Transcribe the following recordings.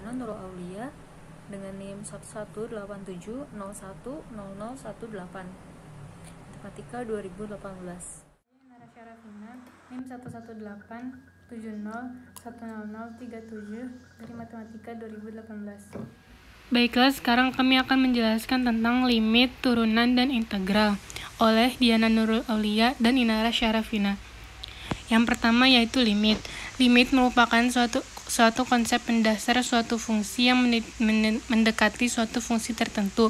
Diana Nurul Aulia dengan NIM 1187010018 Matematika 2018. Nara Syarafina NIM 11870101037 dari Matematika 2018. Baiklah, sekarang kami akan menjelaskan tentang limit, turunan, dan integral oleh Diana Nurul Aulia dan Inara Syarafina. Yang pertama yaitu limit. Limit merupakan suatu konsep mendasar suatu fungsi yang mendekati suatu fungsi tertentu.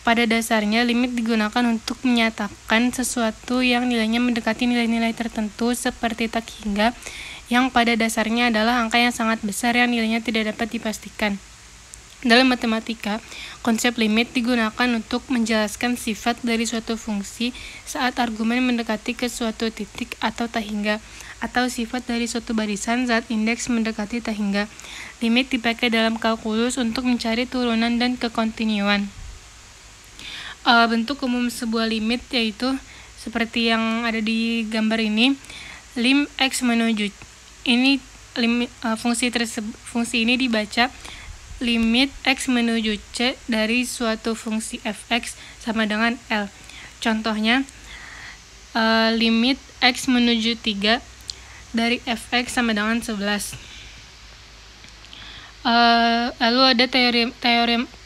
Pada dasarnya, limit digunakan untuk menyatakan sesuatu yang nilainya mendekati nilai-nilai tertentu seperti tak hingga, yang pada dasarnya adalah angka yang sangat besar yang nilainya tidak dapat dipastikan. Dalam matematika, konsep limit digunakan untuk menjelaskan sifat dari suatu fungsi saat argumen mendekati ke suatu titik atau tak hingga, atau sifat dari suatu barisan saat indeks mendekati tak hingga. Limit dipakai dalam kalkulus untuk mencari turunan dan kekontinuan. Bentuk umum sebuah limit yaitu seperti yang ada di gambar ini, lim x menuju ini fungsi ini dibaca limit x menuju c dari suatu fungsi fx sama dengan L. Contohnya, limit x menuju 3 dari fx sama dengan 11. Lalu ada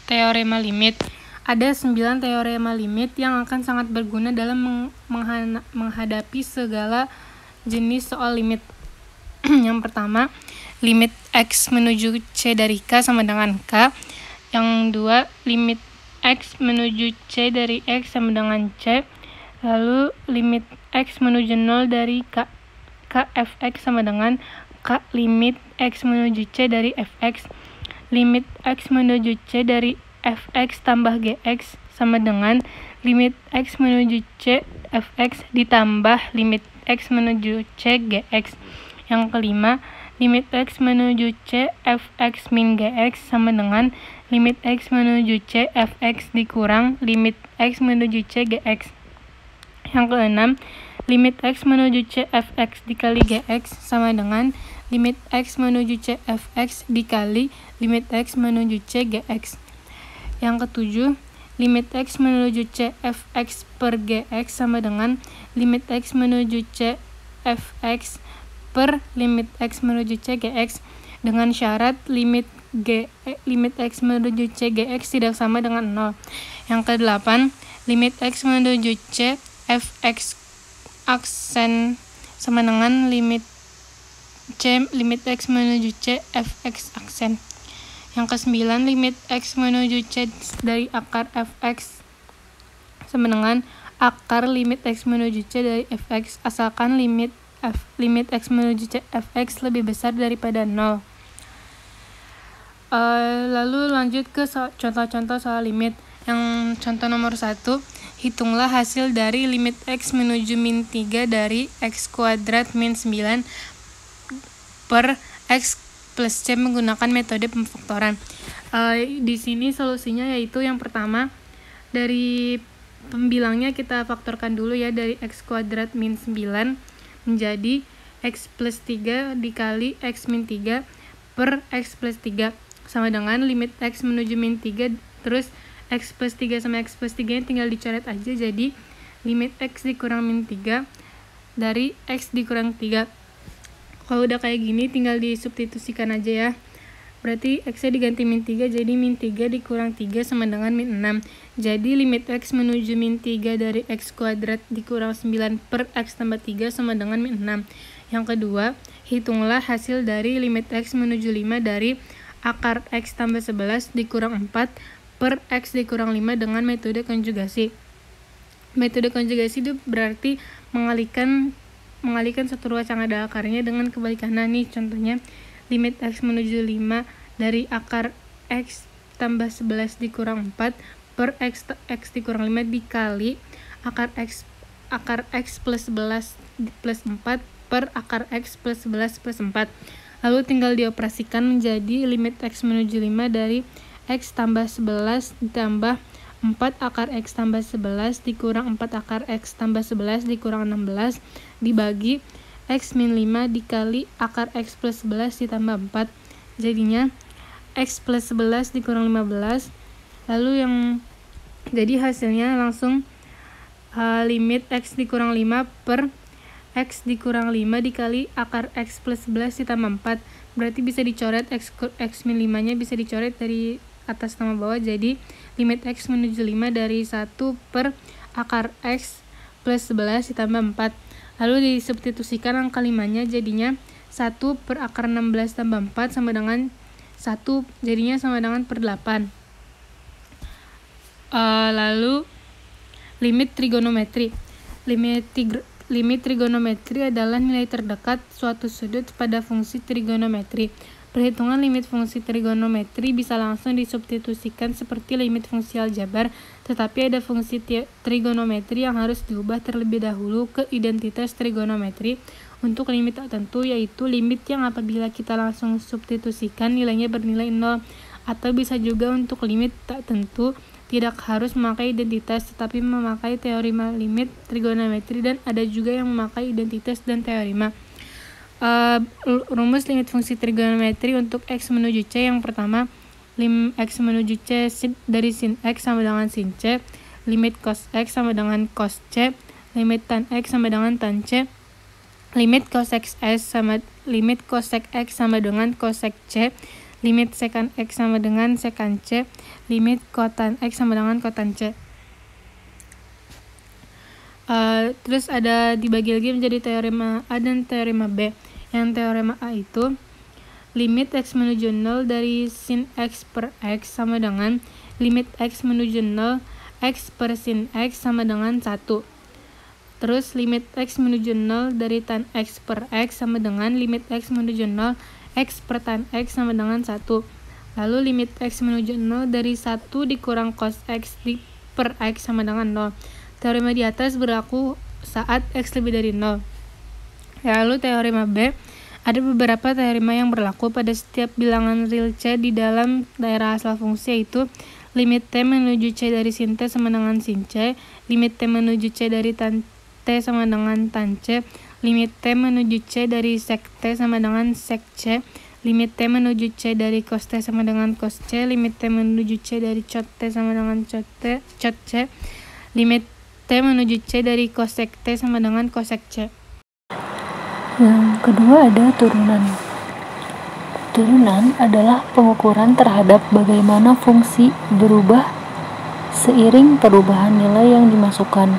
teorema limit. Ada 9 teorema limit yang akan sangat berguna dalam menghadapi segala jenis soal limit. Yang pertama, limit x menuju c dari k sama dengan k. Yang kedua, limit x menuju c dari x sama dengan c. Lalu limit x menuju 0 dari k fx sama dengan k. Limit x menuju c dari fx. Limit x menuju c dari fx tambah gx sama dengan limit x menuju c fx ditambah limit x menuju c gx. Yang kelima, limit x menuju c fx min gx sama dengan limit x menuju c fx dikurang limit x menuju c gx. Yang keenam, limit x menuju c fx dikali gx sama dengan limit x menuju c fx dikali limit x menuju c gx. Yang ketujuh, limit x menuju c fx per gx sama dengan limit x menuju c fx per limit x menuju c gx, dengan syarat limit x menuju c gx tidak sama dengan 0. Yang kedelapan, limit x menuju c fx aksen sama dengan limit x menuju c fx aksen. Yang kesembilan, limit x menuju c dari akar fx sama dengan akar limit x menuju c dari fx asalkan limit x menuju c fx lebih besar daripada 0. Lalu lanjut ke contoh-contoh soal limit. Yang contoh nomor 1, hitunglah hasil dari limit x menuju min 3 dari x kuadrat min 9 per x plus c menggunakan metode pemfaktoran. Di sini solusinya yaitu yang pertama, dari pembilangnya kita faktorkan dulu ya, dari x kuadrat min 9 menjadi x plus 3 dikali x min 3 per x plus 3 sama dengan limit x menuju min 3, terus x plus 3 sama x plus 3 tinggal dicoret aja, jadi limit x dikurang min 3 dari x dikurang 3. Kalau udah kayak gini tinggal disubstitusikan aja ya. Berarti x-nya diganti min 3, jadi min 3 dikurang 3 sama dengan min 6. Jadi limit x menuju min 3 dari x kuadrat dikurang 9 per x tambah 3 sama dengan min 6. Yang kedua, hitunglah hasil dari limit x menuju 5 dari akar x tambah 11 dikurang 4 per x dikurang 5 dengan metode konjugasi. Metode konjugasi itu berarti mengalihkan satu ruas yang ada akarnya dengan kebalikannya. Nih contohnya, limit x menuju 5 dari akar x tambah 11 dikurang 4 per x dikurang 5 dikali akar x plus 11 plus 4 per akar x plus 11 plus 4. Lalu tinggal dioperasikan menjadi limit x menuju 5 dari x tambah 11 ditambah 4 akar x tambah 11 dikurang 4 akar x tambah 11 dikurang 16 dibagi x min 5 dikali akar x plus 11 ditambah 4. Jadinya X plus 11 dikurang 15. Lalu yang jadi hasilnya langsung limit X dikurang 5 per X dikurang 5 dikali akar X plus 11 ditambah 4. Berarti bisa dicoret X min 5 nya bisa dicoret dari atas sama bawah, jadi limit X menuju 5 dari 1 per akar X plus 11 ditambah 4. Lalu disubstitusikan angka 5 nya, jadinya 1 per akar 16 tambah 4 sama dengan 1, jadinya sama dengan per 8. Lalu limit trigonometri. Limit trigonometri adalah nilai terdekat suatu sudut pada fungsi trigonometri. Perhitungan limit fungsi trigonometri bisa langsung disubstitusikan seperti limit fungsi aljabar, tetapi ada fungsi trigonometri yang harus diubah terlebih dahulu ke identitas trigonometri untuk limit tertentu, yaitu limit yang apabila kita langsung substitusikan nilainya bernilai 0, atau bisa juga untuk limit tak tentu tidak harus memakai identitas tetapi memakai teorema limit trigonometri, dan ada juga yang memakai identitas dan teorema. Rumus limit fungsi trigonometri untuk X menuju C. Yang pertama, lim X menuju C dari sin X sama dengan sin C, limit cos X sama dengan cos C, limit tan X sama dengan tan C, limit cosec X sama dengan cosec C, limit secant X sama dengan secant C, limit cotan X sama dengan cotan C. Terus ada dibagi lagi menjadi teorema A dan teorema B. Yang teorema A itu limit X menuju 0 dari sin X per X sama dengan limit X menuju 0 X per sin X sama dengan 1. Terus limit X menuju 0 dari tan X per X sama dengan limit X menuju 0 X per tan X sama dengan 1. Lalu limit X menuju 0 dari 1 dikurang cos X per X sama dengan 0. Teorema di atas berlaku saat X lebih dari 0. Lalu teorema B, ada beberapa teorema yang berlaku pada setiap bilangan real C di dalam daerah asal fungsi, yaitu limit T menuju C dari sin T sama dengan sin C, limit T menuju C dari tan T sama dengan tan C, limit T menuju C dari sec T sama dengan sec C, limit T menuju C dari cos T sama dengan cos C, limit T menuju C dari cot T sama dengan cot C, limit T menuju C dari cosec T sama dengan cosec C. Yang kedua ada turunan. Turunan adalah pengukuran terhadap bagaimana fungsi berubah seiring perubahan nilai yang dimasukkan.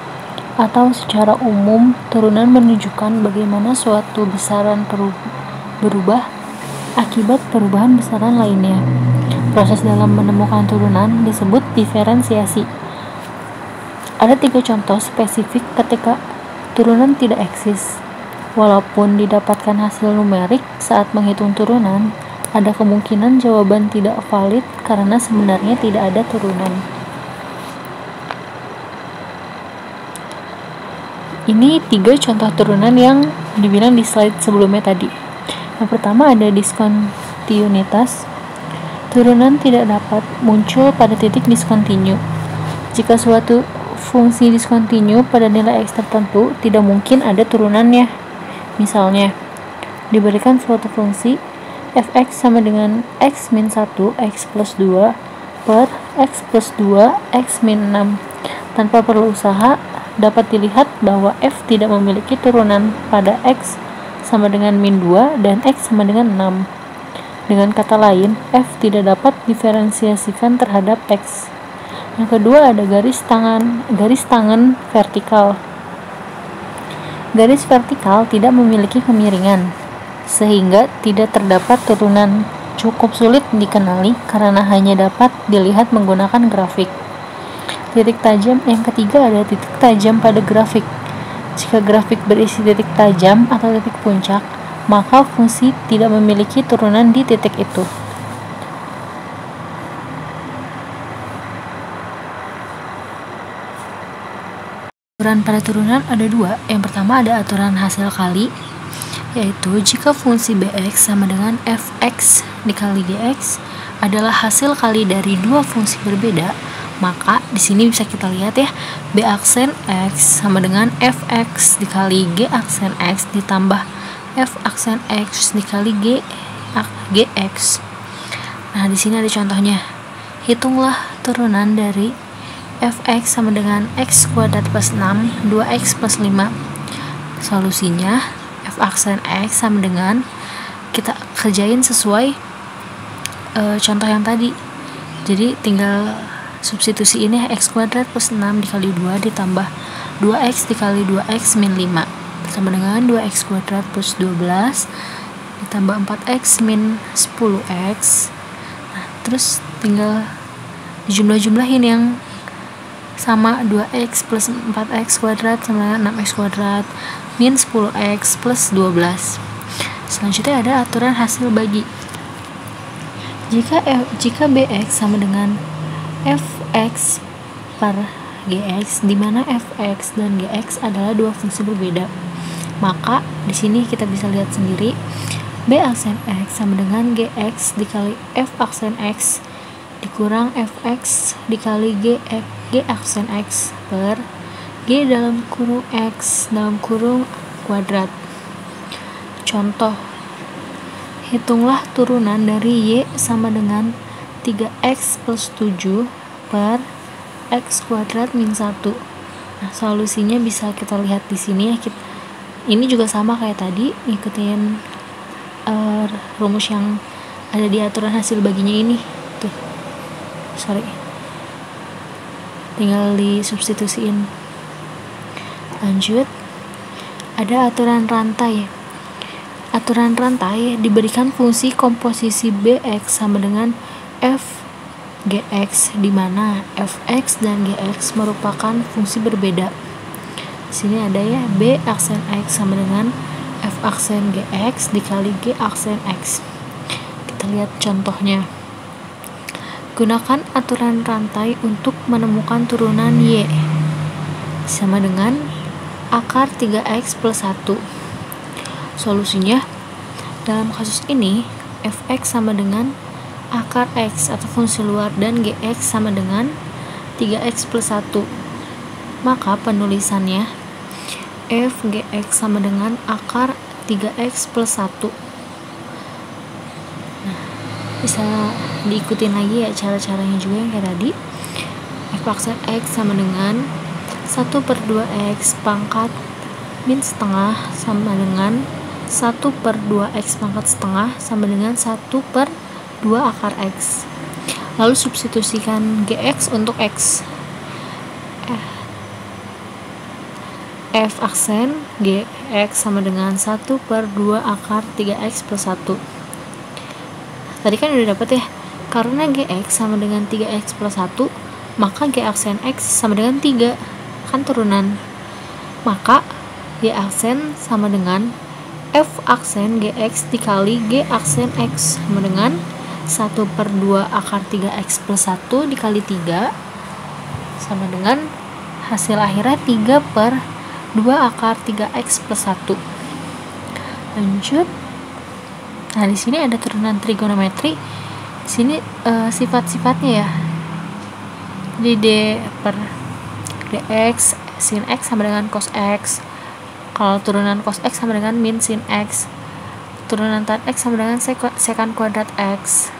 Atau secara umum, turunan menunjukkan bagaimana suatu besaran berubah akibat perubahan besaran lainnya. Proses dalam menemukan turunan disebut diferensiasi. Ada 3 contoh spesifik ketika turunan tidak eksis. Walaupun didapatkan hasil numerik saat menghitung turunan, ada kemungkinan jawaban tidak valid karena sebenarnya tidak ada turunan. Ini 3 contoh turunan yang dibilang di slide sebelumnya tadi. Yang pertama ada diskontinuitas. Turunan tidak dapat muncul pada titik diskontinu. Jika suatu fungsi diskontinu pada nilai X tertentu, tidak mungkin ada turunannya. Misalnya, diberikan suatu fungsi fx sama dengan x min 1 x plus 2 per x plus 2 x min 6. Tanpa perlu usaha, dapat dilihat bahwa f tidak memiliki turunan pada x sama dengan min 2 dan x sama dengan 6. Dengan kata lain, f tidak dapat diferensiasikan terhadap x. Yang kedua ada garis tangen vertikal. Garis vertikal tidak memiliki kemiringan, sehingga tidak terdapat turunan. Cukup sulit dikenali karena hanya dapat dilihat menggunakan grafik. Titik tajam. Yang ketiga ada titik tajam pada grafik. Jika grafik berisi titik tajam atau titik puncak, maka fungsi tidak memiliki turunan di titik itu. Aturan pada turunan ada 2. Yang pertama ada aturan hasil kali, yaitu jika fungsi bx sama dengan fx dikali gx adalah hasil kali dari 2 fungsi berbeda, maka di sini bisa kita lihat ya, b aksen x sama dengan fx dikali g aksen x ditambah f aksen x dikali gx. Nah, di sini ada contohnya. Hitunglah turunan dari fx sama dengan x kuadrat plus 6, 2x plus 5. Solusinya, f aksen x sama dengan, kita kerjain sesuai contoh yang tadi. Jadi tinggal substitusi ini, x kuadrat plus 6 dikali 2 ditambah 2x dikali 2x min 5 sama dengan 2x kuadrat plus 12 ditambah 4x min 10x. Nah, terus tinggal dijumlah-jumlahin yang sama, 2x plus 4x kuadrat sama dengan 6x kuadrat min 10x plus 12. Selanjutnya ada aturan hasil bagi. Jika bx sama dengan fx per gx, di mana fx dan gx adalah dua fungsi berbeda, maka di sini kita bisa lihat sendiri, b aksen x sama dengan gx dikali f aksen x dikurang fx dikali g aksen x per g dalam kurung x dalam kurung kuadrat. Contoh, hitunglah turunan dari y sama dengan 3x plus 7 per x kuadrat min 1. Nah, solusinya bisa kita lihat di sini ya. Ini juga sama kayak tadi, ikutin rumus yang ada di aturan hasil baginya ini. Tuh. Tinggal disubstitusiin. Lanjut. Ada aturan rantai. Aturan rantai diberikan fungsi komposisi bx sama dengan f gx, di mana fx dan gx merupakan fungsi berbeda. Di sini ada ya, b aksen x sama dengan f aksen gx dikali g aksen x. Kita lihat contohnya. Gunakan aturan rantai untuk menemukan turunan y sama dengan akar 3x plus 1. Solusinya, dalam kasus ini fx sama dengan akar x atau fungsi luar dan gx sama dengan 3x plus 1. Maka penulisannya f gx sama dengan akar 3x plus 1. Nah, bisa diikutin lagi ya cara-caranya juga yang kayak tadi. F aksen x sama dengan 1 per 2x pangkat min setengah sama dengan 1 per 2x pangkat setengah sama dengan 1 per 2 akar x. Lalu substitusikan gx untuk x. F aksen gx sama dengan 1 per 2 akar 3x plus 1. Tadi kan udah dapet ya, karena gx sama dengan 3x plus 1, maka g aksen x sama dengan 3, kan turunan. Maka g aksen sama dengan f aksen gx dikali g aksen x sama dengan 1 per 2 akar 3x plus 1 dikali 3 sama dengan hasil akhirnya 3 per 2 akar 3x plus 1. Lanjut. Nah, di sini ada turunan trigonometri. Di sini sifat-sifatnya ya. Jadi d per dx sin x sama dengan cos x. Kalau turunan cos x sama dengan min sin x. Turunan tan x sama dengan sekan kuadrat x.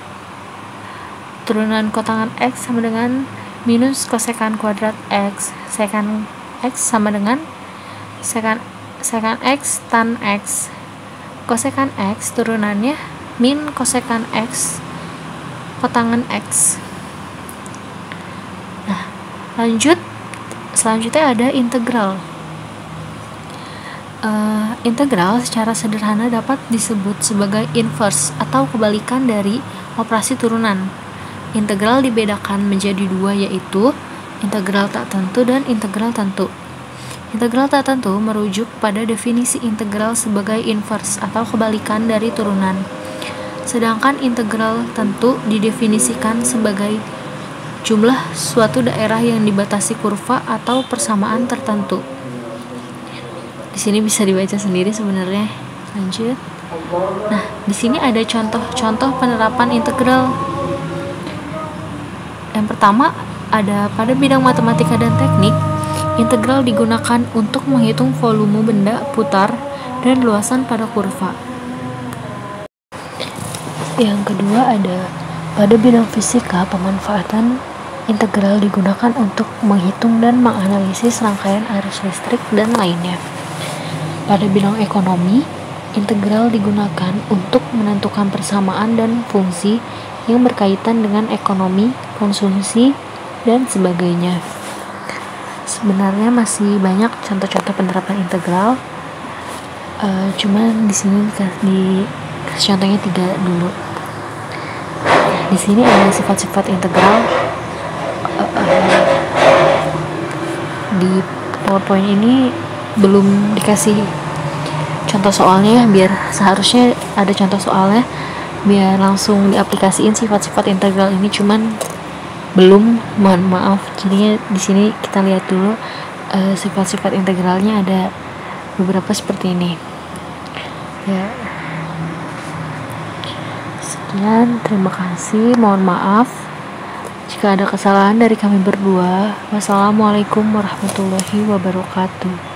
Turunan kotangan x sama dengan minus kosekan kuadrat x. Sekan x sama dengan sekan x tan x. Kosekan x turunannya min kosekan x kotangan x. Nah, selanjutnya ada integral. Integral secara sederhana dapat disebut sebagai inverse atau kebalikan dari operasi turunan. Integral dibedakan menjadi dua, yaitu integral tak tentu dan integral tentu. Integral tak tentu merujuk pada definisi integral sebagai inverse atau kebalikan dari turunan. Sedangkan integral tentu didefinisikan sebagai jumlah suatu daerah yang dibatasi kurva atau persamaan tertentu. Di sini bisa dibaca sendiri sebenarnya. Lanjut. Nah, di sini ada contoh-contoh penerapan integral. Yang pertama ada pada bidang matematika dan teknik. Integral digunakan untuk menghitung volume benda putar dan luasan pada kurva. Yang kedua ada Pada bidang fisika, pemanfaatan integral digunakan untuk menghitung dan menganalisis rangkaian arus listrik dan lainnya. Pada bidang ekonomi, integral digunakan untuk menentukan persamaan dan fungsi yang berkaitan dengan ekonomi, konsumsi, dan sebagainya. Sebenarnya masih banyak contoh-contoh penerapan integral, cuman di sini dikasih contohnya 3 dulu. Di sini ada sifat-sifat integral. Di PowerPoint ini belum dikasih contoh soalnya, biar seharusnya ada contoh soalnya biar langsung diaplikasiin sifat-sifat integral ini, cuman belum, mohon maaf. Jadinya di sini kita lihat dulu sifat-sifat integralnya, ada beberapa seperti ini ya. Sekian, terima kasih, mohon maaf jika ada kesalahan dari kami berdua. Wassalamualaikum warahmatullahi wabarakatuh.